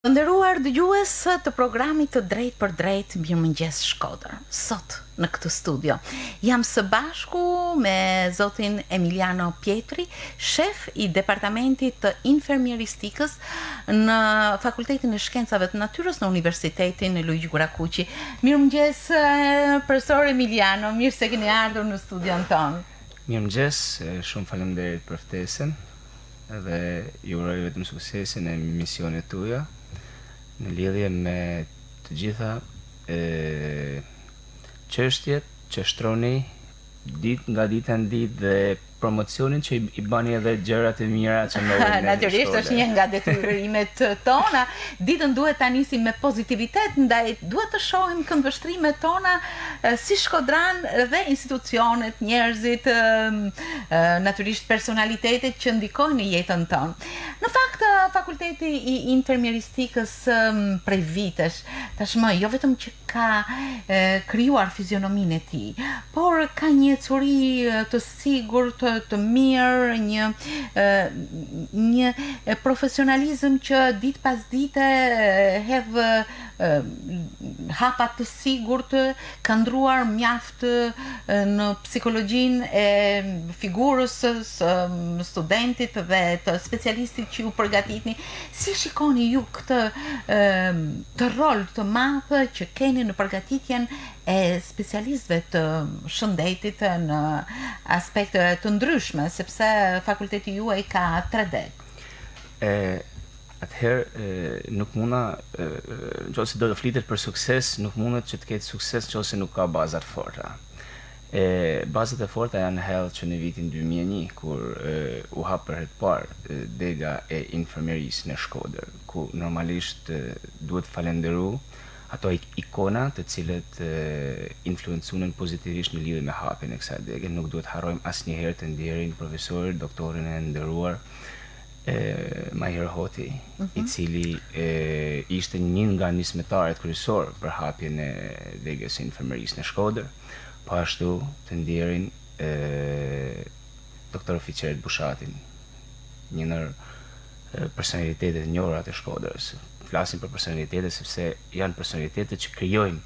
Nderuar dëgjues të programit të Drejt për Drejt Mirëmëngjes Shkodër. Sot në këtë studio jam së bashku me zotin Emiliano Pietri, shef i departamentit të infermieristikës në Fakultetin e Shkencave të Natyrës në Universitetin Luigi Gurakuqi. Mirëmëngjes profesor Emiliano, mirë se keni ardhur në studion tonë. Mirëmëngjes, shumë faleminderit për ftesën dhe ju uroj vetëm suksesin e misionit tuaja në lidhje me të gjitha çështjet që shtroni ditë nga dita në ditë dhe promocionin që i bani edhe gjërat e mira që ndodhin. Natyrisht është një nga detyrimet tona. Ditën duhet ta nisim me pozitivitet, ndaj duhet të shohim këndvështrimet tona si shkodran dhe institucionet, njerëzit, natyrisht personalitetet që ndikojnë në jetën tonë. Në fakt, Fakulteti i Infermieristikës prej vitesh, tashmë jo vetëm që ka krijuar fizionominë e tij, por ka një ecuri të sigurt, të mirë, një profesionalizëm që ditë pas dite hedh hapa të sigurt, ka ndruar mjaft në psikologjinë e figurës së studentit dhe të specialistit që ju përgatitni. Si shikoni ju këtë rol të madh që keni në përgatitjen e specialistëve të shëndetit në aspekte të ndryshme, sepse fakulteti juaj ka 3D. Atëherë nuk munda, nëse do të flitet për sukses, nuk mundet që të ketë sukses nëse nuk ka bazat forta. Bazat e forta janë hellë që në vitin 2001, kur u hap për herë të parë dega e infermierisë në Shkodër, ku normalisht duhet falenderu ato ikona të cilët influencuan pozitivisht në lidhje me hapjen e kësaj dege. Nuk duhet harrojmë asnjëherë të nderin profesorin, doktorin e nderuar Mahir Hoti, i cili ishte një nga nismetarët kryesor për hapjen e degës së infermierisë në Shkodër. Po ashtu të nderin doktor Fiqeret Bushatin, një ndër personalitetet e njohura të Shkodrës. Flasim për personalitete sepse janë personalitete që krijojnë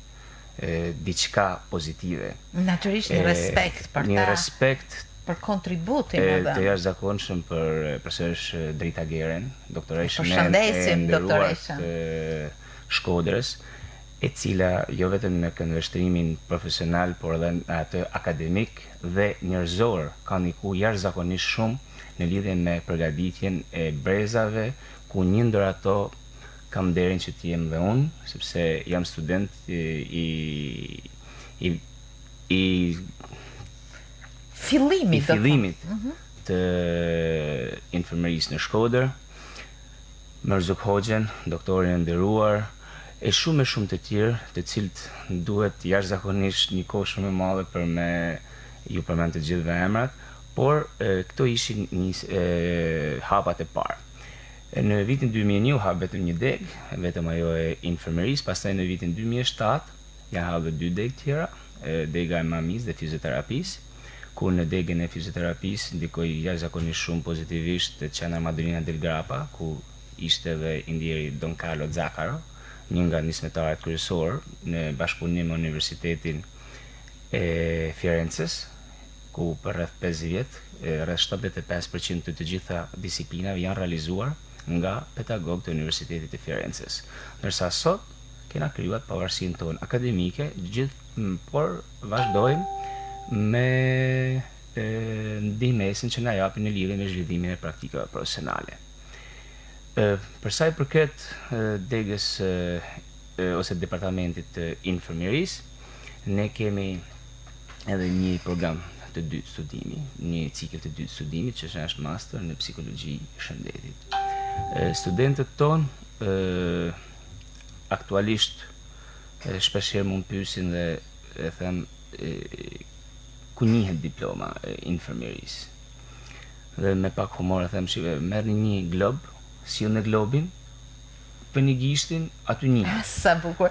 diçka pozitive. Natyrisht një respekt për ta. Një respekt për kontributin edhe. Të jashtëzakonshëm për profesor Drita Geren, doktoreshën e nderuar të Shkodrës, e cila jo vetëm në këndvështrimin profesional, por edhe atë akademik dhe njerëzor ka ndikuar jashtëzakonisht shumë në lidhje me përgatitjen e brezave, ku një ndër ato kam nderin që të jem dhe unë, sepse jam student i fillimit të infermierisë në Shkodër, Mërzuk Hoxhen, doktorin e nderuar, e shumë të tjerë, të cilët duhet jashtëzakonisht një kohë shumë e madhe për me ju përmend të gjithëve emrat, por këto ishin hapat e parë. Në vitin 2001 u hap vetëm një degë, vetëm ajo e infermierisë, pastaj në vitin 2007 janë hapur 2 degë tjera, dega e mamis dhe fizioterapisë, ku në degën e fizioterapisë ndikoi jashtëzakonisht shumë pozitivisht Qendra Madalina del Grappa, ku ishte edhe indjeri Don Carlo Zaccaro, një nga nismetarët kryesor në bashkëpunim me Universitetin e Firences, ku për rreth 5 vjet, rreth 75% të gjitha disiplinave janë realizuar nga pedagogët e Universitetit të Firences. Ndërsa sot kena krijuar pavarësinë tonë akademike, por vazhdojmë me ndihmesën që na japin në lidhje me zhvillimin e praktikave profesionale. Për sa i përket degës ose departamentit të infermierisë, ne kemi edhe një program të dytë studimi, një cikël të dytë studimi që është master në psikologji e shëndetit. Studentët tonë aktualisht shpeshherë mund pyesin dhe e them ku njihet diploma e infermierisë. Dhe me pak humor e them shive, merrni një glob, si në globin, për një gishtin, aty një. Sa bukur.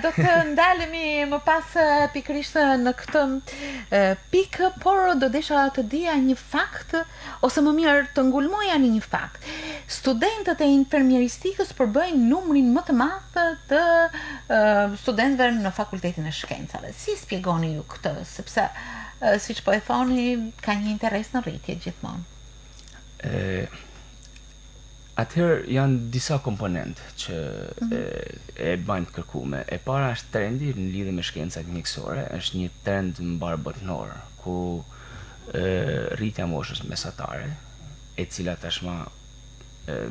Do të ndalemi më pas pikërisht në këtë pikë, por do desha të dija një fakt, ose më mirë të ngulmoja në një fakt. studentët e infermieristikës përbëjnë numrin më të madh të studentëve në fakultetin e shkencave. Si spjegoni ju këtë? Sepse, siç po e thoni, ka një interes në rritje gjithmonë. Atëherë janë disa komponentë që e bajnë të kërkume. E para është trendi në lidhje me shkencat mjekësore, është një trend mbar botënor, ku rritja moshës mesatare, e cila tashmë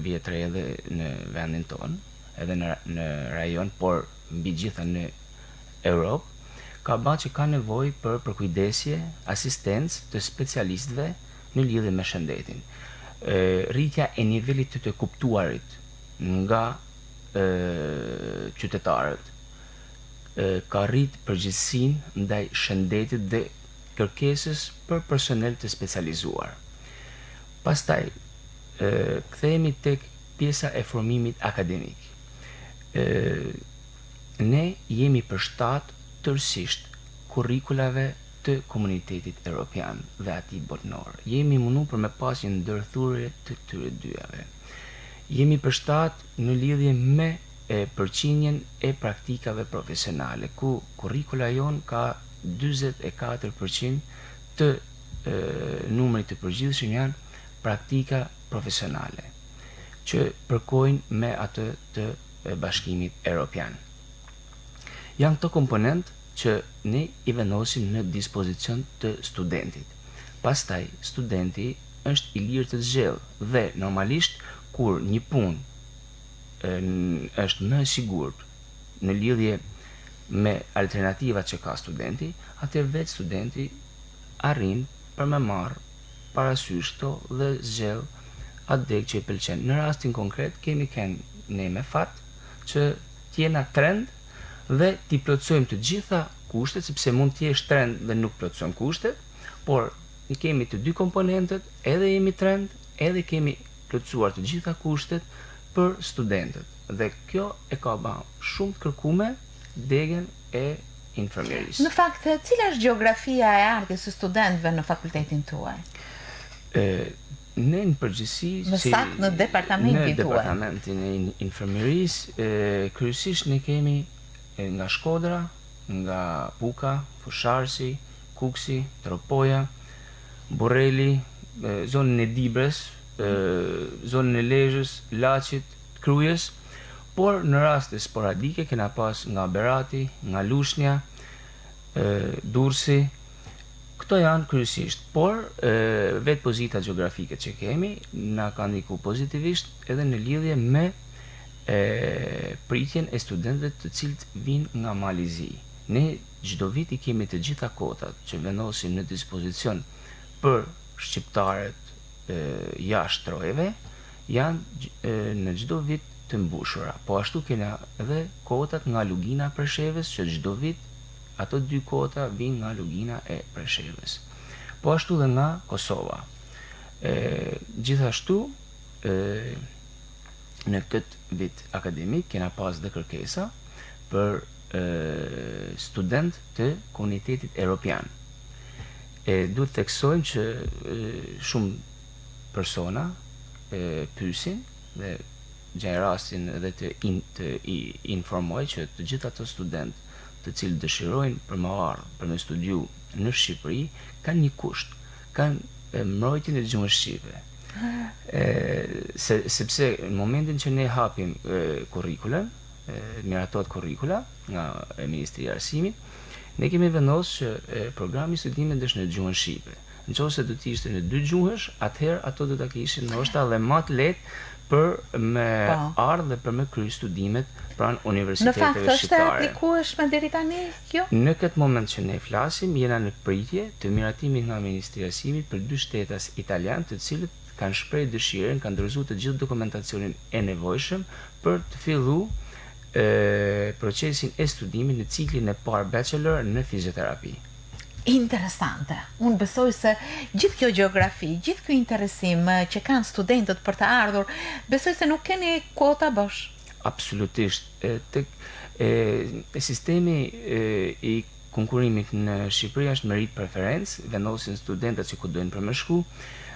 vjet re edhe në vendin tonë, edhe në rajon, por mbi gjitha në Europë, ka bërë që ka nevojë për përkujdesje, asistencë të specialistëve në lidhje me shëndetin. Rritja e nivelit të kuptuarit nga qytetarët ka rrit përgjegjësinë ndaj shëndetit dhe kërkesës për personel të specializuar. Pastaj, kthehemi tek pjesa e formimit akademik. Ne jemi përshtat tërësisht kurrikulave të komunitetit evropian dhe atij botënor. Jemi mundu për me pas një ndërthurje të këtyre dyave. Jemi përshtat në lidhje me përqindjen e praktikave profesionale, ku kurrikula jon ka 44% të numrit të përgjithshëm janë praktika profesionale, që përkojnë me atë të Bashkimit Evropian. Janë këto komponent që ne i vendosim në dispozicion të studentit. Pastaj, studenti është i lirë të zgjellë dhe normalisht kur një punë është më e sigurt në lidhje me alternativat që ka studenti, atëherë vetë studenti arrin për me marrë parasysh këto dhe zgjell atë deg që i pëlqen. Në rastin konkret kemi ne me fat që t'jena trend dhe t'i plotësojmë të gjitha kushtet, sepse mund t'jesh trend dhe nuk plotësojmë kushtet, por ne kemi të dy komponentët, edhe jemi trend, edhe kemi plotësuar të gjitha kushtet për studentët. Dhe kjo e ka bërë shumë të kërkume degën e infermierisë. Në fakt, cila është gjeografia e ardhjes së studentëve në fakultetin tuaj? Ne në përgjithësi, në departamentin tuaj. Në departamentin e infermierisë, kryesisht ne kemi nga Shkodra, nga Puka, Fusharsi, Kuksi, Tropoja, Borreli, zonën e Dibres, zonën e Lezhës, Laçit, Krujës, por në raste sporadike kena pas nga Berati, nga Lushnja, Durrësi. Këto janë kryesisht, por vetë pozita gjeografike që kemi na ka ndiku pozitivisht edhe në lidhje me pritjen e studentëve të cilët vinë nga Malizi. Ne çdo vit i kemi të gjitha kotat që vendosim në dispozicion për shqiptarët jashtë trojeve, janë në çdo vit të mbushura. Po ashtu kena edhe kotat nga Lugina e Preshevës, që çdo vit ato dy kota vinë nga Lugina e Preshevës. Po ashtu dhe nga Kosova. Gjithashtu, në këtë vit akademik kena pas dhe kërkesa për student të komunitetit evropian. Duhet të theksojmë që shumë persona pyesin dhe gjejnë rastin edhe të informoj që të gjithë ato student të cilët dëshirojnë për më ardhë për me studiu në Shqipëri kanë një kusht, kanë mbrojtjen e gjuhës shqipe. Sepse në momentin që ne hapim kurrikulën, miratot kurrikula nga Ministria e Arsimit, ne kemi vendosur që programi i studimit është në gjuhën shqipe. Nëse do të ishte në dy gjuhësh, atëherë ato do ta kishin ndoshta edhe më të lehtë për me ardhë dhe për me kryer studimet pranë universiteteve shqiptare. Në fakt është e aplikueshme deri tani kjo? Në këtë moment që ne flasim, jena në pritje të miratimit nga Ministria e Arsimit për dy shtetas italian, të cilët kanë shprehë dëshirën, kanë dorëzuar të gjithë dokumentacionin e nevojshëm për të filluar procesin e studimit në ciklin e parë bachelor në fizioterapi. Interesante. Unë besoj se gjithë kjo gjeografi, gjithë kjo interesim që kanë studentët për të ardhur, besoj se nuk keni kuota bosh. Absolutisht. Sistemi i konkurimit në Shqipëri është merit preferencë, vendosin studentët që ku dojnë për me shku,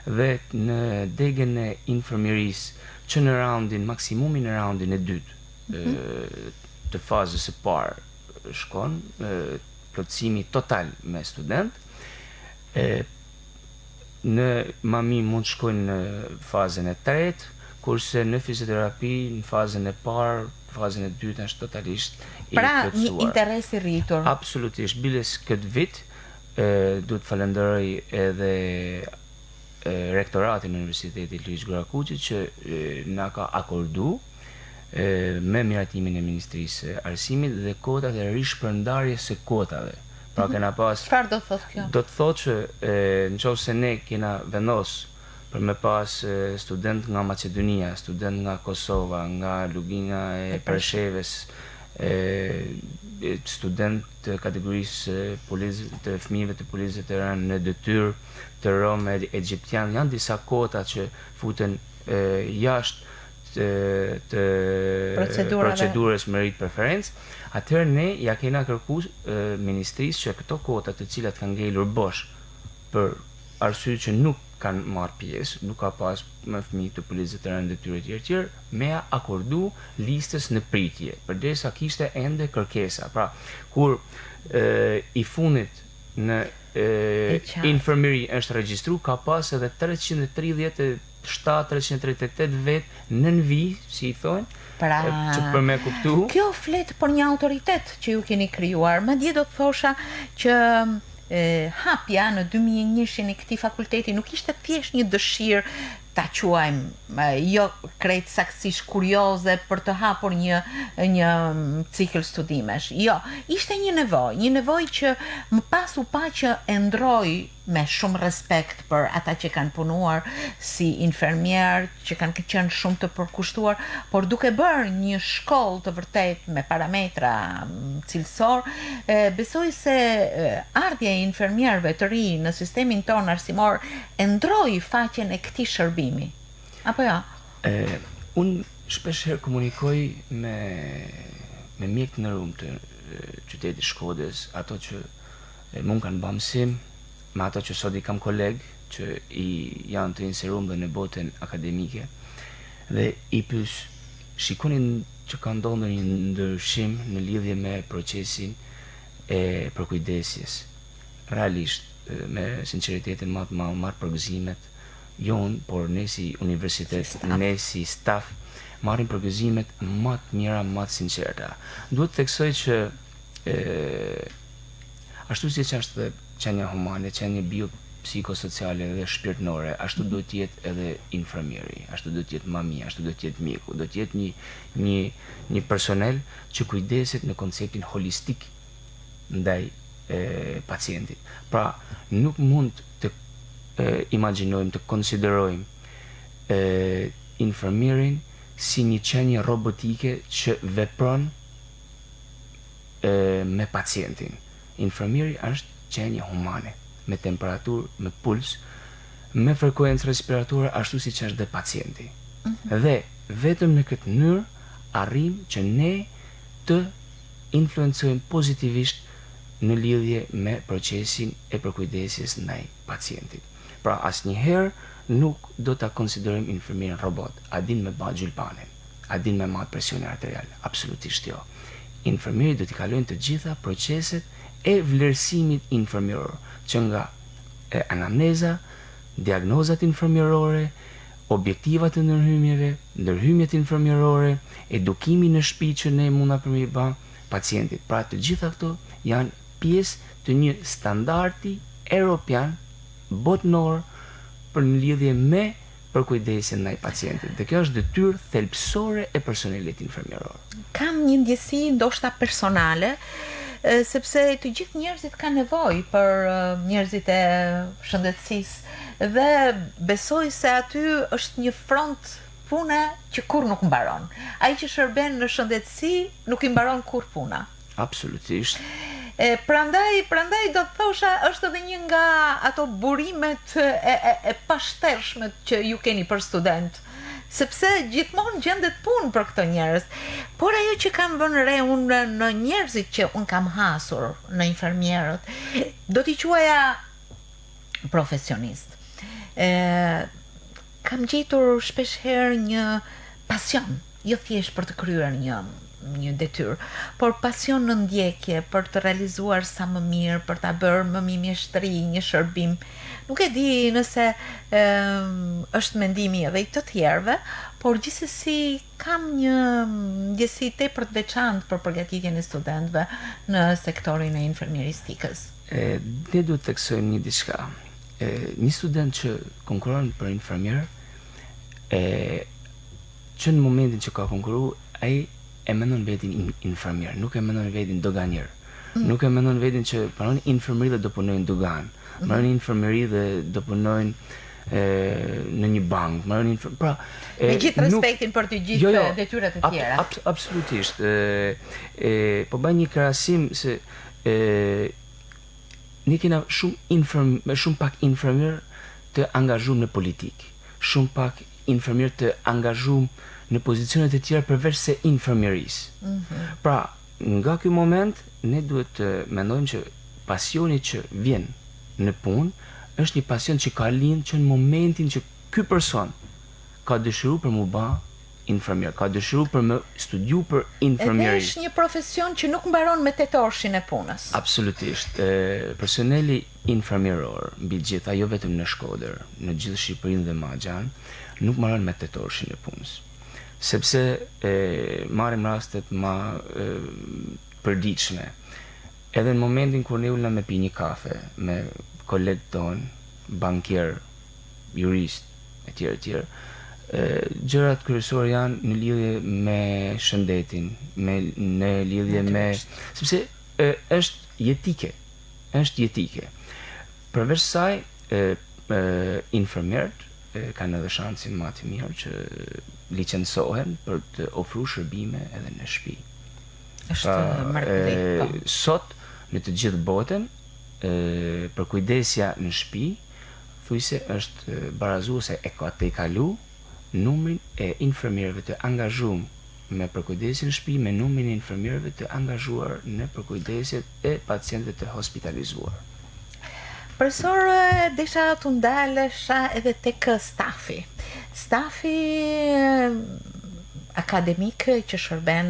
dhe në degën e infermierisë që në raundin, maksimumin në raundin e dytë të fazës së parë shkon, plotësimi total me student, në mami mund shkojnë në fazën e tretë, kurse në fizioterapi në fazën e parë, fazën e dytë është totalisht i plotësuar. Pra, një interes i rritur. Absolutisht, biles këtë vit, duhet falenderoj edhe rektoratin në Universitetit Luiz Gurakuqi që na ka akordu me miratimin e Ministrisë së Arsimit dhe kotat e rishpërndarjes së kotave. Pra kena pas... Çfarë do të thotë kjo? Do të thotë që nëse ne kena vendos për me pas student nga Maqedonia, student nga Kosova, nga Lugina e Persheves, student të kategorisë të fëmijëve të policëve të rënë në detyrë të romë egjiptian, janë disa kota që futen jashtë të procedurës merit preference, atëherë ne ja kena kërkuar ministrisë që këto kota të cilat kanë ngelur bosh për arsye që nuk kanë marrë pjesë, nuk ka pas me fëmijë të policëve të rënë detyrë tjerë, me akordu listës në pritje, përderisa kishte ende kërkesa. Pra, kur i funit në infermieri është regjistru, ka pas edhe 338 vetë në vijë, si i thonë, që për me kuptu. Kjo flet për një autoritet që ju keni krijuar. Madje do të thosha që hapja në 2001 i këtij fakulteti nuk ishte thjesht një dëshirë ta quajmë jo krejt saktësisht kurioze për të hapur një cikël studimesh. Jo, ishte një nevojë që më pas u pa që e ndroi me shumë respekt për ata që kanë punuar si infermier, që kanë qenë shumë të përkushtuar, por duke bërë një shkollë të vërtet me parametra cilësor, besoj se ardhja e infermierëve të ri në sistemin ton arsimor e ndroi faqen e këtij shërbimi. Apo jo? Unë shpeshherë komunikoj me mjekët në rrumë të qytetit Shkodrës, ato që mund kanë bamësim, me ato që sot i kam kolegë që janë të inseruar dhe në botën akademike, dhe i pyes, shikonin që ka ndodhur një ndryshim në lidhje me procesin e përkujdesjes. Realisht, me sinqeritetin më të madh, marr përgëzimet jo unë, por ne si universitet, ne si staf, marrim përgëzimet më të mira, më të sinqerta. Duhet të theksoj që ashtu siç është dhe qenia humane, qenia biopsikosociale dhe shpirtënore, ashtu duhet të jetë edhe infermieri, ashtu duhet të jetë mamia, ashtu duhet të jetë mjeku, duhet të jetë një personel që kujdeset në konceptin holistik ndaj pacientit. Pra, nuk mund të imagjinojmë, të konsiderojmë infermierin si një qenie robotike që vepron me pacientin. Infermieri është qenie humane, me temperaturë, me puls, me frekuencë respiratore, ashtu siç është dhe pacienti. Dhe vetëm në këtë mënyrë arrim që ne të influencojmë pozitivisht në lidhje me procesin e përkujdesjes ndaj pacientit. Pra, asnjëherë nuk do ta konsiderojmë infermierin robot. A din me bë gjylpanin, a din me marrë presionin arterial? Absolutisht jo. Infermieri do t'i kalojnë të gjitha proceset e vlerësimit infermieror, që nga anamneza, diagnozat infermierore, objektivat e ndërhymjeve, ndërhymjet infermierore, edukimi në shtëpi që ne mund ta i bë pacientit. Pra, të gjitha këto janë pjesë të një standardi europian botnor për në lidhje me përkujdesjen ndaj pacientit. Dhe kjo është detyrë thelbësore e personelit infermieror. Kam një ndjesi ndoshta personale, sepse të gjithë njerëzit kanë nevojë për njerëzit e shëndetësisë dhe besoj se aty është një front pune që kur nuk mbaron. Ai që shërben në shëndetësi nuk i mbaron kur puna. Absolutisht. Prandaj do të thosha është edhe një nga ato burimet e pashtershme që ju keni për student, sepse gjithmonë gjendet punë për këto njerëz. Por ajo që kam vënë re unë në njerëzit që unë kam hasur, në infermierët, do t'i quaja profesionist. kam gjetur shpesh herë një pasion, jo thjesht për të kryer një detyrë, por pasion në ndjekje për të realizuar sa më mirë, për ta bërë më mi mjeshtri, një shërbim. Nuk e di nëse është mendimi edhe i të tjerëve, por gjithsesi kam një ndjesi tepër të veçantë për përgatitjen e studentëve në sektorin e infermieristikës. Ne duhet të theksojmë një diçka. Një student që konkuron për infermier, që në momentin që ka konkuru, ai e mendon vetin infermier, nuk e mendon vetin doganier. Nuk e mendon vetin që pranon infermieri dhe do punojnë dogan. Pranon infermieri dhe do punojnë në një bank. Me gjithë respektin për të gjithë detyrat e tjera. Absolutisht. Po bëj një krahasim se ne kena shumë pak infermier të angazhuar në politik, shumë pak infermier të angazhuar në pozicionet e tjera përveç se infermierisë. Pra, nga ky moment ne duhet të mendojmë që pasioni që vjen në punë është një pasion që ka lind që në momentin që ky person ka dëshiru për mu ba infermier, ka dëshiru për më studiu për infermieri. Edhe është një profesion që nuk mbaron me tetorshin e punës. Absolutisht. Personeli infermieror, mbi gjitha, jo vetëm në Shkodër, në gjithë Shqipërinë dhe Maxhan, nuk mbaron me tetorshin e punës. Sepse marrim rastet ma përditshme. Edhe në momentin kur ne ulna me pi një kafe me kolegët tonë, bankier, jurist, etj. Gjërat kryesore janë në lidhje me shëndetin, në lidhje me... sepse është jetike. Përveç saj, infermierët kanë edhe shansin më të mirë që licencohen për të ofruar shërbime edhe në shtëpi. Është mrekulli. Sot në të gjithë botën, përkujdesja në shtëpi thujse është barazuese e ka të kalu numrin e infermierëve të angazhuar me përkujdesjen në shtëpi me numrin e infermierëve të angazhuar në përkujdesjet e pacientëve të hospitalizuar. Profesor, desha të ndalesha edhe tek stafi. Stafi akademik që shërben,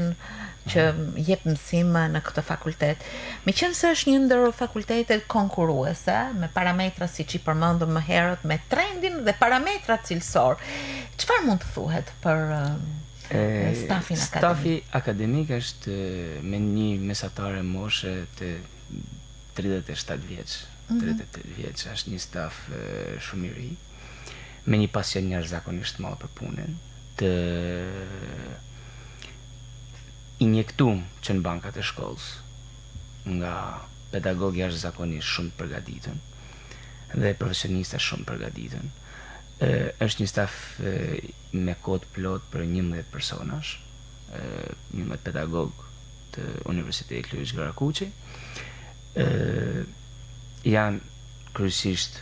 që jep mësim në këtë fakultet. Meqense është një ndër fakultetet konkurruese, me parametra siç i përmendëm më herët, me trendin dhe parametrat cilësor, çfarë mund të thuhet për stafin akademik? Stafi akademik është me një mesatare moshe të 37 vjeç. 38 vjeç, është një staf shumë i ri, me një pasion jashtëzakonisht të madh për punën, të injektuar që në bankat e shkollës nga pedagogë jashtëzakonisht shumë të përgatitën dhe profesionistë shumë të përgatitën. Është një staf me kohë plot për 11 personash, 11 pedagogë të Universitetit Luiz Garakuqi. Janë kryesisht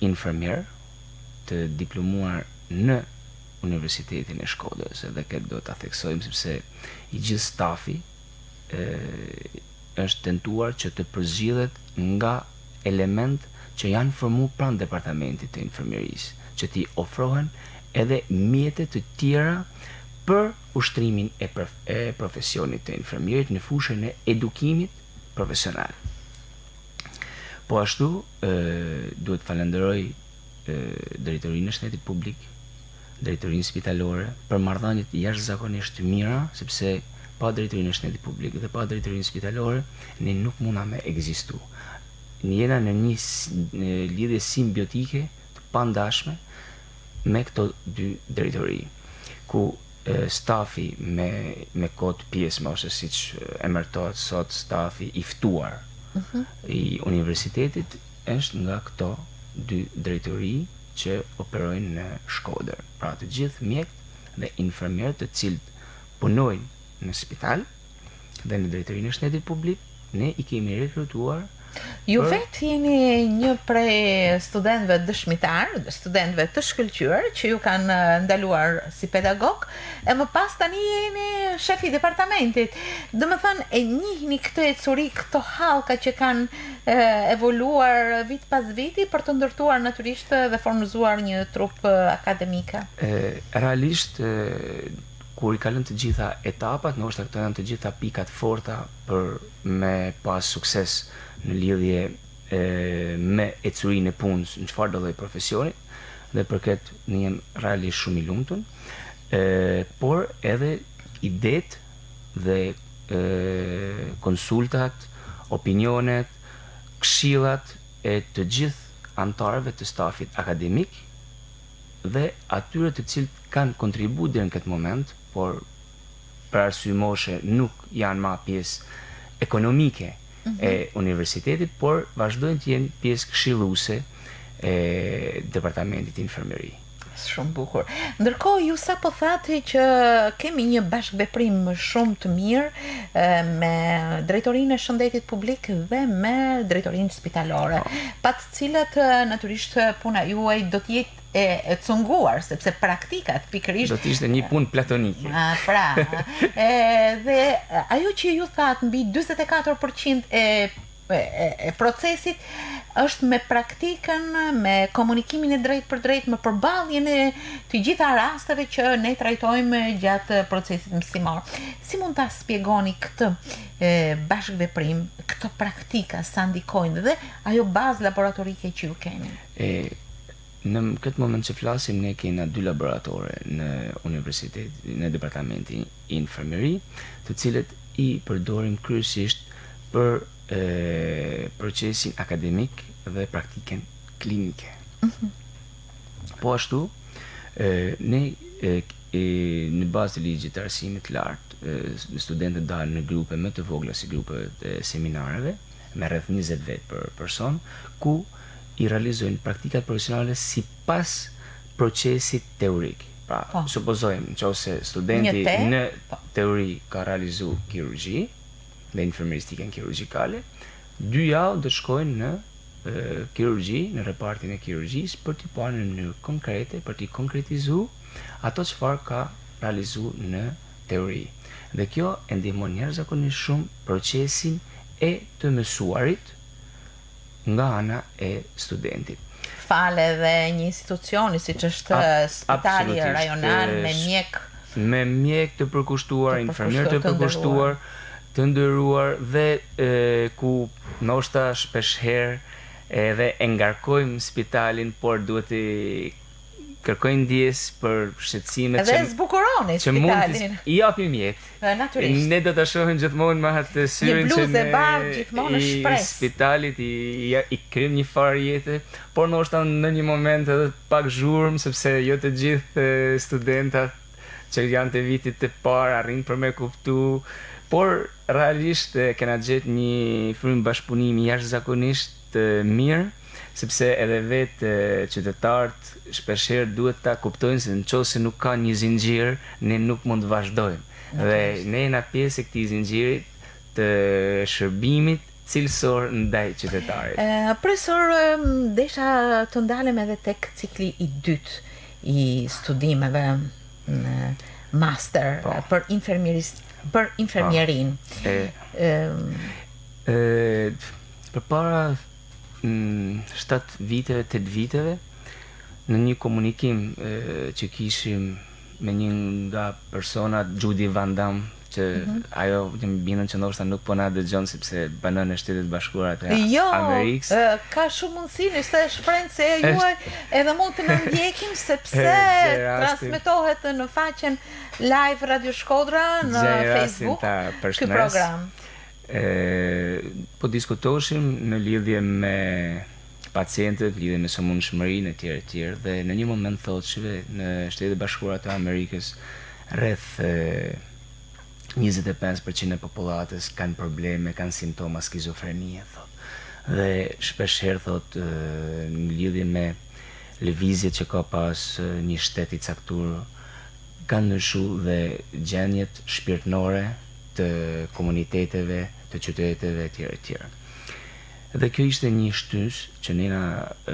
infermier të diplomuar në Universitetin e Shkodrës, edhe këtë do ta theksojmë sepse i gjithë stafi është tentuar që të përzgjidhet nga element që janë formuar pranë departamentit të infermierisë, që t'i ofrohen edhe mjete të tjera për ushtrimin e profesionit të infermierit në fushën e edukimit profesional. Po ashtu, duhet falenderoj drejtorinë e shtetit publik, drejtorinë spitalore, për marrëdhëniet jashtëzakonisht të mira, sepse pa drejtorinë e shtetit publik dhe pa drejtorinë spitalore, ne nuk mundam me ekzistu. Ne jena në një lidhje simbiotike të pandashme me këto dy drejtori, ku stafi me kod pjesë, ose siç emërtohet sot stafi i ftuar i universitetit, është nga këto dy drejtori që operojnë në Shkodër. Pra të gjithë mjekët dhe infermierët të cilët punojnë në spital dhe në drejtorinë e shtetit publik, ne i kemi rekrutuar Ju vetë jeni një prej studentëve dëshmitar, studentëve të shkëlqyer që ju kanë ndaluar si pedagog, e më pas tani jeni shefi i departamentit. Do të thënë e njihni këtë ecuri, këto hallka që kanë evoluar vit pas viti për të ndërtuar natyrisht dhe formuzuar një trup akademike. Realisht kur i kalon të gjitha etapat, ndoshta këto janë të gjitha pikat forta për me pas sukses në lidhje me ecurinë e punës në çfarëdo lloj profesioni, dhe për këtë ne jem realisht shumë i lumtur, por edhe idet dhe konsultat, opinionet, këshillat e të gjithë anëtarëve të stafit akademik dhe atyre të cilët kanë kontribuar deri në këtë moment, por për arsye moshe nuk janë më pjesë ekonomike e universitetit, por vazhdojnë të jenë pjesë këshilluese e departamentit infermieri. Shumë bukur. Ndërkohë ju sapo thati që kemi një bashkëveprim shumë të mirë me drejtorinë e shëndetit publik dhe me drejtorinë spitalore, pa të cilat natyrisht puna juaj do të jetë e cunguar, sepse praktikat pikërisht do të ishte një punë platonike. Pra, dhe ajo që ju thatë mbi 44% e procesit është me praktikën, me komunikimin e drejt për drejt, me përballjen e të gjitha rasteve që ne trajtojmë gjatë procesit mësimor. Si mund ta shpjegoni këtë bashkëveprim, këtë praktika sa ndikojnë dhe ajo bazë laboratorike që ju keni? Në këtë moment që flasim, ne kena 2 laboratore në universitet, në departamentin infermieri, të cilët i përdorim kryesisht për procesin akademik dhe praktikën klinike. Po ashtu, ne në bazë të ligjit të arsimit të lartë, studentët dalin në grupe më të vogla si grupet e seminareve, me rreth 20 vet për person, ku i realizojnë praktikat profesionale sipas procesit teorik. Pra, supozojmë nëse studenti në teori ka realizuar kirurgji dhe infermieristikën kirurgjikale, 2 javë do shkojnë në kirurgji, në repartin e kirurgjisë për t'i parë në mënyrë konkrete, për t'i konkretizuar ato çfarë ka realizuar në teori. Dhe kjo e ndihmon jashtëzakonisht shumë procesin e të mësuarit nga ana e studentit. Fale dhe një institucioni siç është spitali rajonal me mjek të përkushtuar, infermier të përkushtuar, të nderuar dhe ku ndoshta shpeshherë edhe e ngarkojmë spitalin, por duhet të kërkojnë ndjes për shqetësimet edhe zbukuroni spitalin. I japim jetë. Natyrisht. Ne do ta shohim gjithmonë me atë syrin që ne spitalit i krijojmë një farë jete, por ndoshta në një moment edhe pak zhurmë, sepse jo të gjithë studentat që janë të vitit të parë arrin për me kuptu, por realisht kena gjetë një frymë bashkëpunimi jashtëzakonisht mirë, sepse edhe vetë qytetarët shpeshherë duhet ta kuptojnë se nëse nuk ka një zinxhir, ne nuk mund të vazhdojmë. Dhe ne jena pjesë e këtij zinxhiri të shërbimit cilësor ndaj qytetarit. Profesor, desha të ndalem edhe tek cikli i dytë i studimeve në master për infermierin. Përpara 7 viteve, 8 viteve, në një komunikim që kishim me një nga personat, Judy Van Damme, që ajo më bindën që ndoshta nuk po na dëgjon sepse banon në Shtetet Bashkuara të Amerikës. Jo, ka shumë mundësi, nëse shprehën se juaj edhe mund të na ndjekin sepse transmetohet në faqen live Radio Shkodra në Facebook ky program. Po diskutoshim në lidhje me pacientët, lidhje me sëmundshmërinë e tjerë, dhe në një moment thotë se në Shtetet Bashkuara të Amerikës rreth 25% e popullatës kanë probleme, kanë simptoma skizofrenie, thotë. Dhe shpeshherë thotë në lidhje me lëvizjet që ka pas një shtet i caktuar, kanë ndryshuar dhe gjendjet shpirtërore të komuniteteve, të qyteteve etj. Dhe kjo ishte një shtys që ne na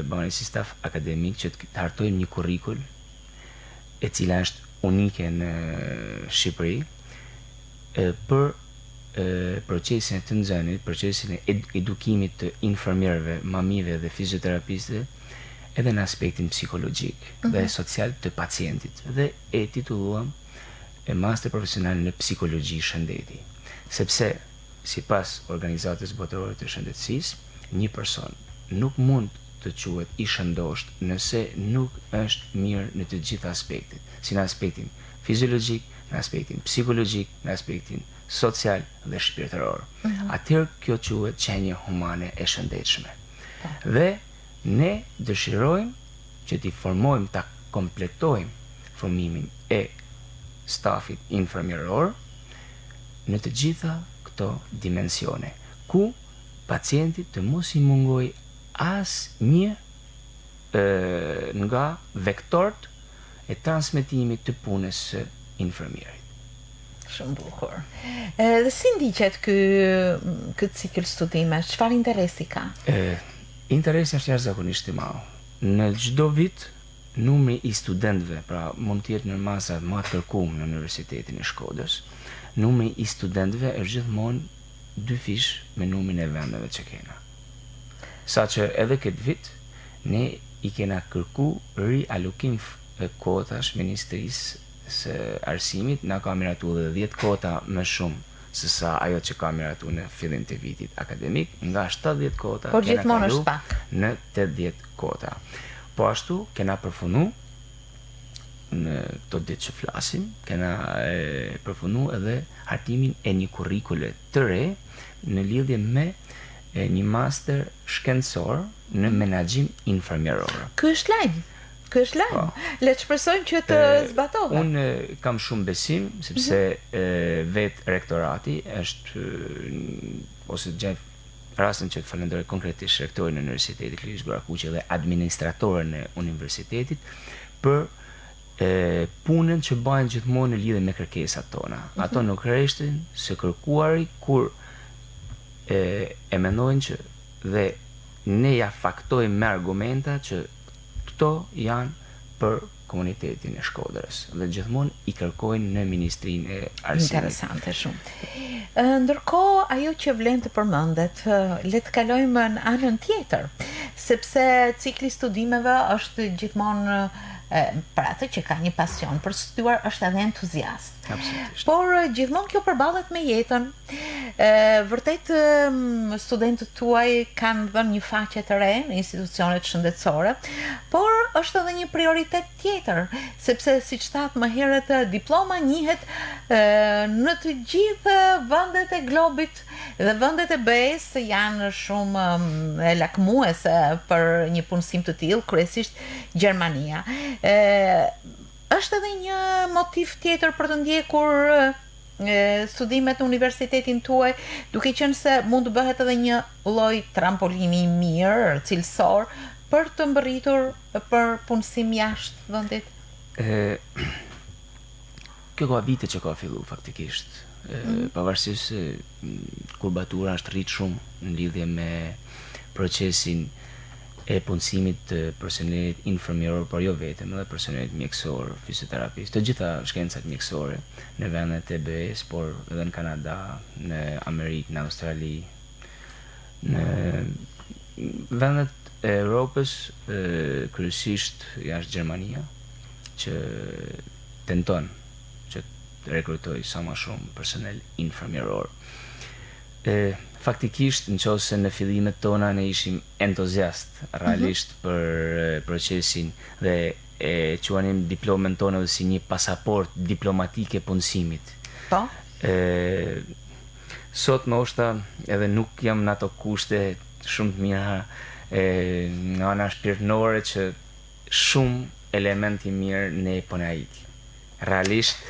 bani si staf akademik që të hartojmë një kurrikull e cila është unike në Shqipëri për procesin e të nxënit, procesin e edukimit të infermierëve, mamive dhe fizioterapistëve edhe në aspektin psikologjik dhe social të pacientit dhe e titulluam master profesional në psikologji shëndeti, sepse sipas Organizatës Botërore të Shëndetësisë, një person nuk mund të quhet i shëndosht nëse nuk është mirë në të gjitha aspektet, si në aspektin fiziologjik, në aspektin psikologjik, në aspektin social dhe shpirtëror. Atëherë kjo quhet qenie humane e shëndetshme. Dhe ne dëshirojmë që t'i formojmë, ta kompletojmë formimin e stafit infermieror në të gjitha këto dimensione, ku pacientit të mos i mungoj asnjë nga vektorët e transmetimit të punës së infermierit. Shumë bukur. Dhe si ndiqet ky cikël studimesh? Çfarë interesi ka? Interesi është jashtëzakonisht i madh. Në çdo vit numri i studentëve, pra mund të jetë në masa më të kërkuar në Universitetin e Shkodrës, numri i studentëve është gjithmonë 2 fish me numrin e vendeve që kena. Saqë edhe këtë vit ne i kena kërku rialokim kotash Ministrisë së Arsimit, na ka miratu dhe 10 kota më shumë se sa ajo që ka miratu në fillim të vitit akademik, nga 70 kota por gjithmonë është pak në 80 kota. Po ashtu kena përfunu në këto ditë që flasim, kena përfunu edhe hartimin e një kurrikule të re në lidhje me një master shkencor në menaxhim infermieror. Ky është lajm. Le të shpresojmë që të zbatohet. Unë kam shumë besim, sepse vetë rektorati është, ose gjatë rastin që të falenderoj konkretisht rektorin e Universitetit Liris Gorakuqi dhe administratorën e universitetit për punën që bajnë gjithmonë në lidhje me kërkesat tona. Ato nuk rreshtin së kërkuari kur e mendojnë që dhe ne ja faktojmë me argumenta që këto janë për komunitetin e Shkodrës dhe gjithmonë i kërkojnë në Ministrinë e Arsimit. Interesante shumë. Ndërkohë, ajo që vlen të përmendet, le të kalojmë në anën tjetër, sepse cikli studimeve është gjithmonë për atë që ka një pasion për studiuar është edhe entuziast. Absolutisht. Por gjithmonë kjo përballet me jetën. Vërtet studentët tuaj kanë dhënë një faqe të re në institucionet shëndetësore, por është edhe një prioritet tjetër, sepse siç thatë më herët, diploma njihet në të gjithë vendet e globit dhe vendet e BE-s janë shumë lakmuese për një punësim të tillë, kryesisht Gjermania. Është edhe një motiv tjetër për të ndjekur studimet në universitetin tuaj, duke qenë se mund të bëhet edhe një lloj trampolini i mirë, cilësor, për të mbërritur për punësim jashtë vendit? Kjo ka vite që ka fillu faktikisht. Pavarësisht se kurbatura është rrit shumë në lidhje me procesin e punësimit të personelit infermieror, por jo vetëm, edhe personelit mjekësor, fizioterapist, të gjitha shkencat mjekësore në vendet e BE-s, por edhe në Kanada, në Amerikë, në Australi, në vendet e Europës, kryesisht jashtë Gjermania, që tenton që të rekrutoj sa më shumë personel infermieror. Faktikisht, nëse në fillimet tona ne ishim entuziast realisht për procesin dhe e quanim diplomën tonë si një pasaport diplomatike punësimit. Po? Sot ndoshta edhe nuk jam në ato kushte shumë të mira nga ana shpirtërore që shumë elementi mirë ne po na ik. Realisht,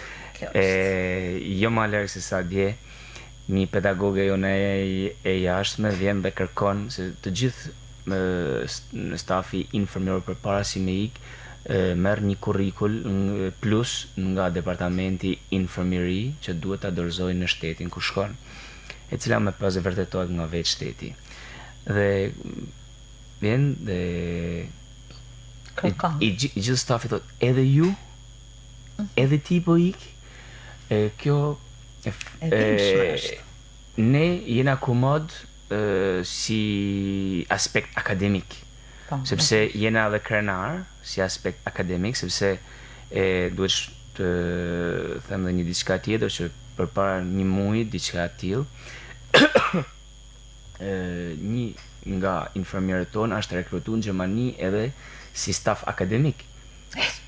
jo më larg se sa dje, një pedagoge jone e jashtme vjen dhe kërkon se të gjithë në stafi infermier përpara si me ik merr një kurrikull plus nga departamenti infermieri që duhet ta dorëzojë në shtetin ku shkon, e cila më pas vërtetohet nga vetë shteti. Dhe vjen dhe Kërkon. i gjithë stafi thot edhe ju, edhe ti po ik, kjo dimshme është. ne jena komod si aspekt akademik. Po, Sepse jena edhe krenar si aspekt akademik, sepse duhet të them dhe një diçka tjetër që përpara një muaji diçka e tillë një nga infermierët tonë është rekrutuar në Gjermani edhe si staf akademik.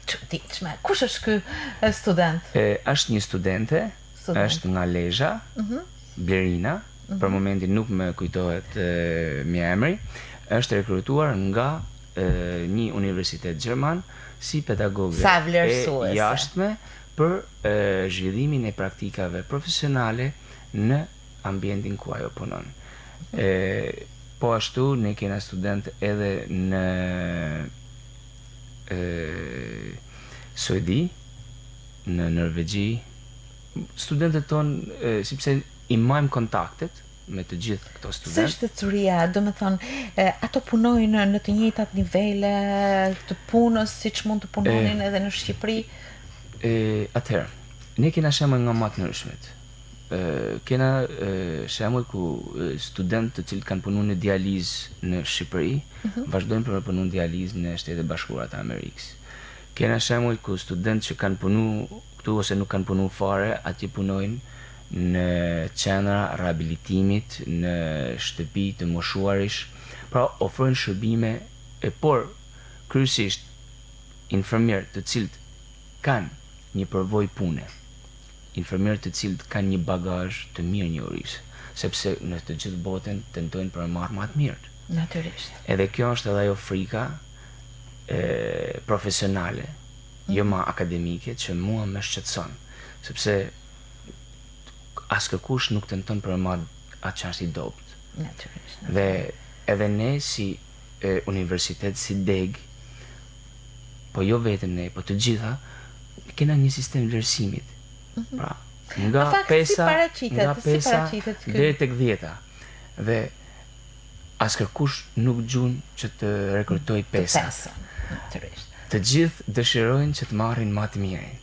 Çuditshme. Kush është ky student? Është një studente, është nga Lezhë, Blerina, për momentin nuk më kujtohet emri, është rekrutuar nga një universitet gjerman si pedagoge Sa vlerësuese. jashtme për zhvillimin e praktikave profesionale në ambientin ku ajo punon. Po ashtu ne kena student edhe në Suedi, në Norvegji. Studentët tonë, sepse i majmë kontaktet me të gjithë këto studentë. S'është curia, do me thonë, ato punojnë në të njëjtat nivele të punës, siç mund të punonin edhe në Shqipëri? Atëherë, ne kena shembull nga më të ndryshmet. Kena shembull ku studentë të cilët kanë punuar në dializë në Shqipëri, vazhdojnë për të punuar në dializë në Shtetet Bashkuara të Amerikës. Kena shembull ku studentë që kanë punuar këtu ose nuk kanë punuar fare, atje punojnë në qendra rehabilitimit, në shtëpi të moshuarish, pra ofrojnë shërbime, por kryesisht infermierë të cilët kanë një përvojë pune, infermierë të cilët kanë një bagazh të mirë njohurish, sepse në të gjithë botën tentojnë për marrë më të mirë. Natyrisht. Edhe kjo është edhe ajo frika profesionale, jo ma akademike, që mua më shqetëson, sepse askëkush nuk tenton për marrë atë që është i dobët. Natyrisht. Dhe edhe ne si universitet, si deg, po jo vetëm ne, po të gjitha, kena një sistem vlerësimit. Pra, nga pesa deri tek 10-a. Dhe askëkush nuk gjuan që të rekrutoj pesa. Natyrisht. Të gjithë dëshirojnë që të marrin më të mirën.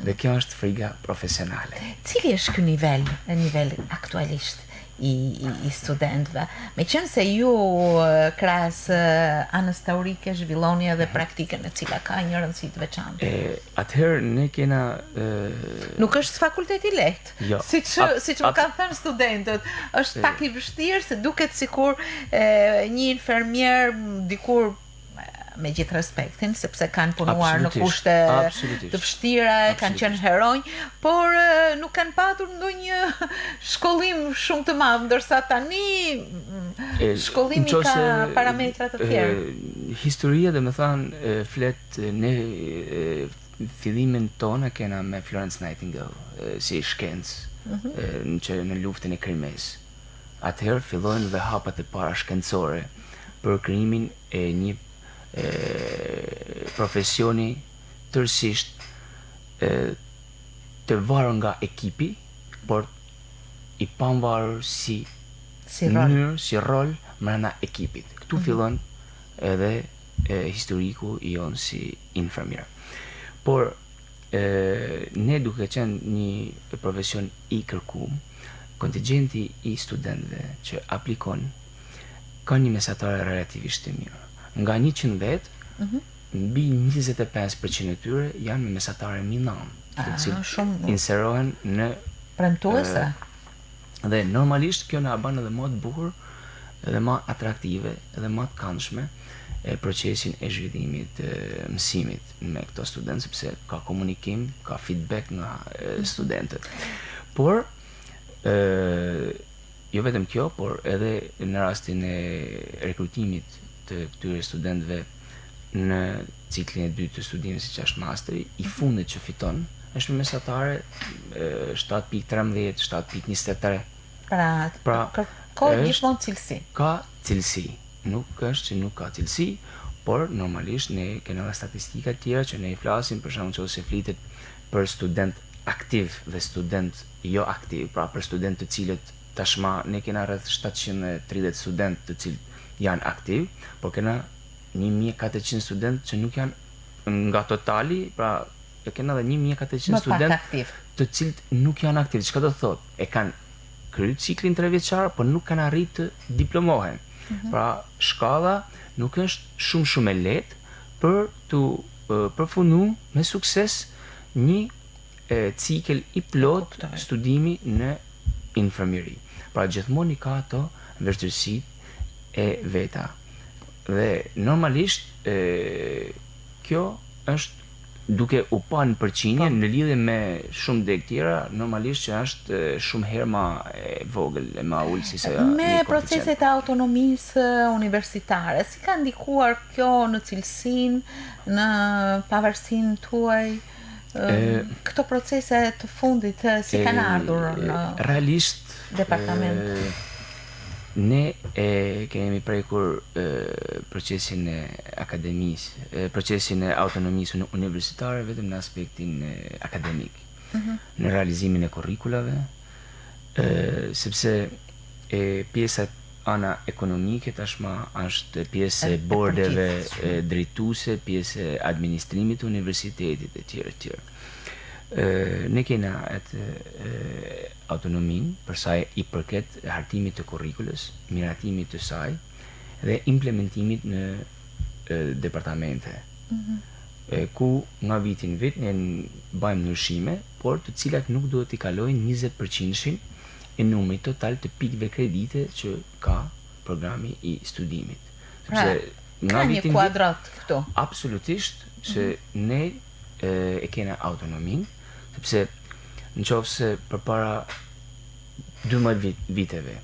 Dhe kjo është frika profesionale. Cili është ky nivel aktualisht i studentëve? Meqense se ju krahas anës teorike zhvilloni edhe praktikën e cila ka një rëndësi të veçantë. Atëherë ne kena nuk është fakulteti lehtë. Jo. Siç më kanë thënë studentët, është pak i vështirë se duket sikur një infermier dikur me gjithë respektin, sepse kanë punuar në kushte të vështira, kanë qenë heronj, por nuk kanë patur ndonjë shkollim shumë të madh, ndërsa tani shkollimi ka parametra të tjerë. Historia, dhe me thënë, flet ne fillimin tonë kena me Florence Nightingale si shkencë në luftën e Krimes. Atëherë fillojnë dhe hapat e para shkencore për krijimin e një profesioni tërësisht të varur nga ekipi, por i pavarur si mënyrë, si rol brenda ekipit. Këtu fillon edhe historiku i on si infermier. Por ne duke qenë një profesion i kërkuar, kontingjenti i studentëve që aplikon ka një mesatare relativisht të mirë. Nga 100 vetë, mbi 25% e tyre janë me mesatare minan, të cilët inserohen në premtuese. Dhe normalisht kjo na bën edhe më të bukur, edhe më atraktive, edhe më të këndshme procesin e zhvillimit të mësimit me këto studentë, sepse ka komunikim, ka feedback nga studentët. Por jo vetëm kjo, por edhe në rastin e rekrutimit të këtyre studentëve në ciklin e dytë të studimit, siç është masteri, i fundit që fiton është me mesatare 7.13, 7.23. Pra ka gjithmonë cilësi. Ka cilësi. Nuk është që nuk ka cilësi, por normalisht ne kemi edhe statistika të tjera që ne i flasim, për shembull nëse flitet për student aktiv dhe student jo aktiv, pra për student të cilët tashma ne kena rreth 730 student të cilët janë aktiv, por kena 1400 studentë që nuk janë nga totali, pra kena edhe 1400 studentë të cilët nuk janë aktiv. Çka do thotë? E kanë kryer ciklin 3 vjeçar, por nuk kanë arritë të diplomohen. Pra shkalla nuk është shumë e lehtë për të përfunduar me sukses një cikël i plot studimi në infirmieri. Pra gjithmonë ka ato vështirësitë e veta. Dhe normalisht kjo është duke u pa në përqindje në lidhje me shumë degë tjera, normalisht që është shumë herë më e vogël e më ulsi se me proceset e autonomisë universitare, si ka ndikuar kjo në cilësinë, në pavarësinë tuaj? Këto procese të fundit si kanë ardhur në realisht departament? Ne kemi prekur procesin e akademisë, procesin e autonomisë universitare vetëm në aspektin akademik, në realizimin e kurrikulave, sepse pjesa ana ekonomike tashma është pjesë e bordeve drejtuese, pjesë e administrimit të universitetit e tjerë. Ne kena atë autonomin për sa i përket hartimit të kurrikulës, miratimit të saj dhe implementimit në departamente. Ku nga vitin vit ne bëjmë ndryshime, por të cilat nuk duhet t'i kalojnë 20% e numrit total të pikëve kredite që ka programi i studimit. Sepse nga vitin një kuadrat këtu. Absolutisht, se ne e kena autonomin, sepse në qoftë se përpara 12 viteve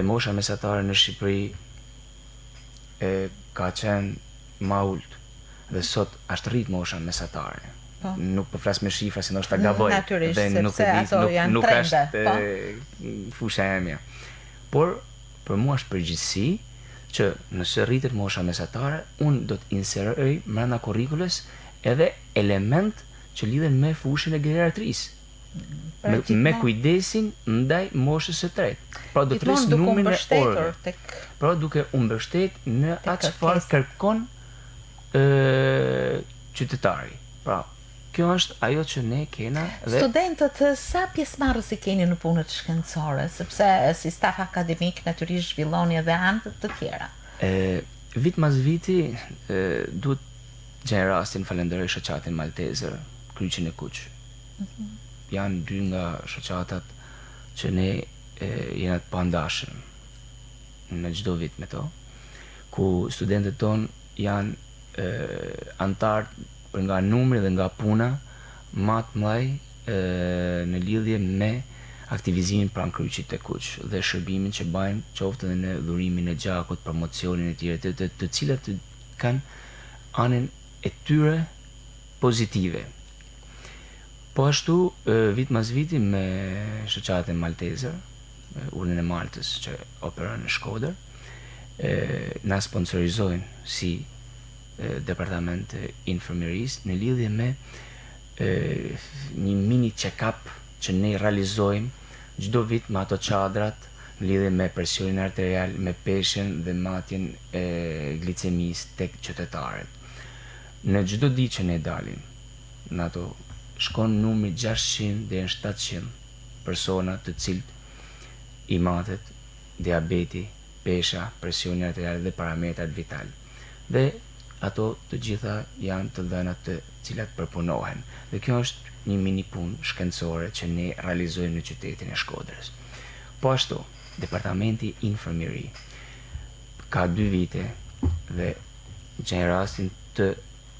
mosha mesatare në Shqipëri ka qenë ma ult dhe sot është rrit mosha mesatare. Nuk po flas me shifra se ndoshta gaboj dhe nuk është fusha e mia. Por për mua është përgjegjësi që nëse rritet mosha mesatare, unë do të inseroj brenda kurrikulës edhe element që lidhen me fushën e geriatrisë. Me kujdesin ndaj moshës së tretë. Pra do të rris numrin e orëve. Pra duke u mbështet në atë çfarë kërkon qytetari. Pra kjo është ajo që ne kena dhe studentët sa pjesëmarrës i keni në punët shkencore, sepse si staf akademik natyrisht zhvilloni edhe anë të tjera. Vit mas viti duhet gjenë rastin falenderoj shoqatin maltezer, Kryqin e Kuq. Janë 2 nga shoqatat që ne jena të pandashëm në çdo vit me to, ku studentët tonë janë antarë për nga numri dhe nga puna më të mëdhej në lidhje me aktivizimin pranë Kryqit të Kuq dhe shërbimin që bajnë qoftë edhe në dhurimin e gjakut, promocionin e tjere, të cilat kanë anën e tyre pozitive. Po ashtu, vit mas viti me shoqatën maltezer, Urnën e Maltës që operon në Shkodër, na sponsorizojnë si departament infirmierisë në lidhje me një mini check-up që ne realizojmë çdo vit me ato çadrat në lidhje me presionin arterial, me peshën dhe matjen e glicemisë tek qytetarët. Në çdo ditë që ne dalim, në ato shkon numri 600 deri në 700 persona të cilët i matet diabeti, pesha, presioni arterial dhe parametrat vital. Dhe ato të gjitha janë të dhëna të cilat përpunohen. Dhe kjo është një mini punë shkencore që ne realizojmë në qytetin e Shkodrës. Po ashtu, departamenti infirmieri ka 2 vite dhe gjen rastin të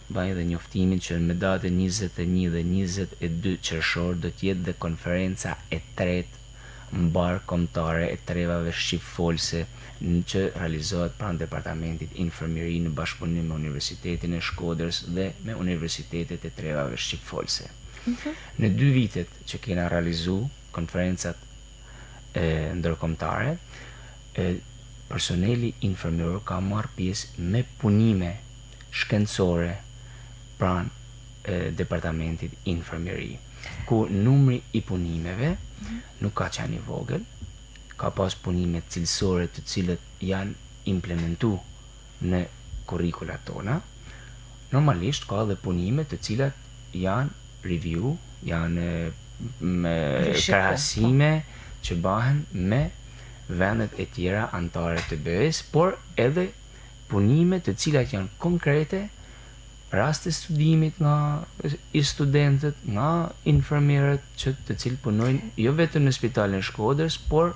bëjë dhe njoftimin që me datën 21 dhe 22 qershor do të jetë dhe konferenca e tretë mbar kombëtare e trevave shqipfolse që realizohet pranë departamentit infirmieri në bashkëpunim me Universitetin e Shkodrës dhe me universitetet e trevave shqipfolse. Në 2 vitet që kena realizu konferencat ndërkombëtare, personeli infirmier ka marrë pjesë me punime shkencore pranë departamentit infirmieri, ku numri i punimeve nuk ka qenë i vogël, ka pas punime cilësore të cilët janë implementu në kurrikulat tona, normalisht ka dhe punime të cilat janë review, janë krahasime që bahen me vendet e tjera anëtare të BE-s, por edhe punime të cilat janë konkrete, raste studimit nga studentët, nga infermierët që të cilët punojnë jo vetëm në spitalin Shkodrës, por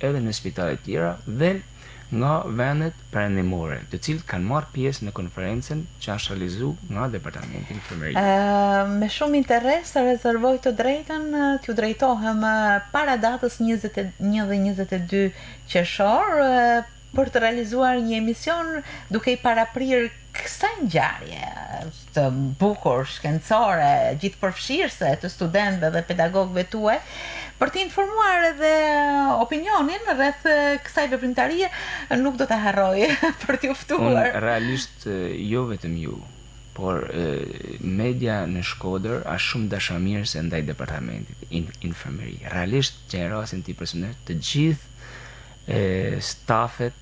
edhe në spitalet tjera dhe nga vendet perëndimore, të cilët kanë marrë pjesë në konferencën që është realizuar nga Departamenti i Infermierisë. Me shumë interes rezervoj të drejtën t'ju drejtohem para datës 21 dhe 22 qershor për të realizuar një emision duke i paraprirë kësaj ngjarje të bukur, shkencore, gjithëpërfshirëse të studentëve dhe pedagogëve tuaj, për të informuar edhe opinionin rreth kësaj veprimtarie, nuk do ta harroj për t'ju ftuar. Realisht jo vetëm ju, por media në Shkodër është shumë dashamirëse ndaj departamentit infermeri. Realisht që në rastin ti personel të gjithë stafet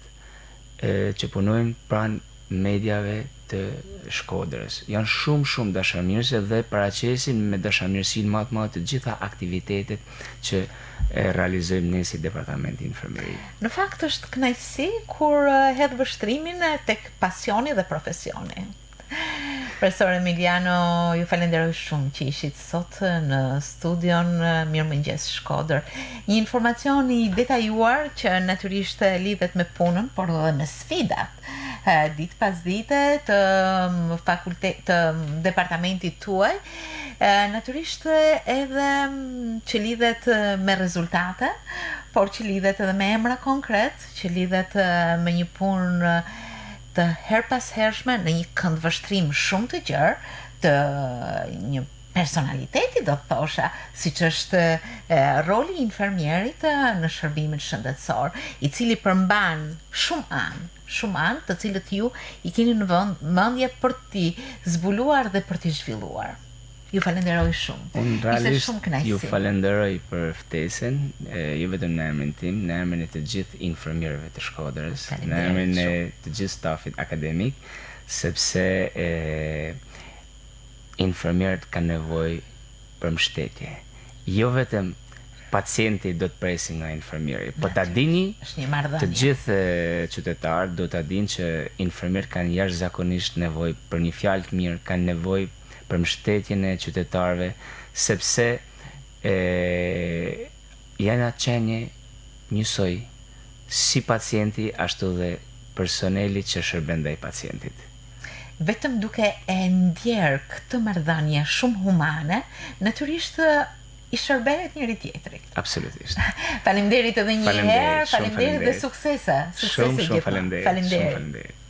që punojnë pranë mediave të Shkodrës janë shumë dashamirëse dhe paraqesin me dashamirësinë më të madhe të gjitha aktivitetet që realizojmë ne si Departamenti Infermeri. Në fakt është kënaqësi kur hedh vështrimin tek pasioni dhe profesioni. Profesor Emiliano, ju falenderoj shumë që ishit sot në studion Mirëmëngjes Shkodër. Një informacion i detajuar që natyrisht lidhet me punën, por edhe me sfidat ditë pas dite të të departamentit tuaj, natyrisht edhe që lidhet me rezultate, por që lidhet edhe me emra konkret, që lidhet me një punë të her pas hershme në një këndvështrim shumë të gjerë të një personaliteti, do të thosha, siç është roli i infermierit në shërbimin shëndetësor, i cili përmban shumë anë të cilët ju i keni në mendje për t'i zbuluar dhe për t'i zhvilluar. Ju falenderoj shumë. Unë realisht ju falenderoj për ftesën, jo vetëm në emrin tim, në emrin e të gjithë infermierëve të Shkodrës, në emrin e të gjithë stafit akademik, sepse infermierët kanë nevojë për mbështetje. Jo vetëm pacienti do të presi nga infermieri, po ta dini të gjithë qytetarët do ta dinë që infermierët kanë jashtëzakonisht nevojë për një fjalë të mirë, kanë nevojë për mbështetjen e qytetarëve, sepse janë qenë njësoj si pacienti ashtu dhe personeli që shërben ndaj pacientit. Vetëm duke e ndjerë këtë marrëdhënie shumë humane, natyrisht i shërbehet njëri tjetrit. Absolutisht. Faleminderit edhe një herë, faleminderit dhe suksese. Shumë faleminderit.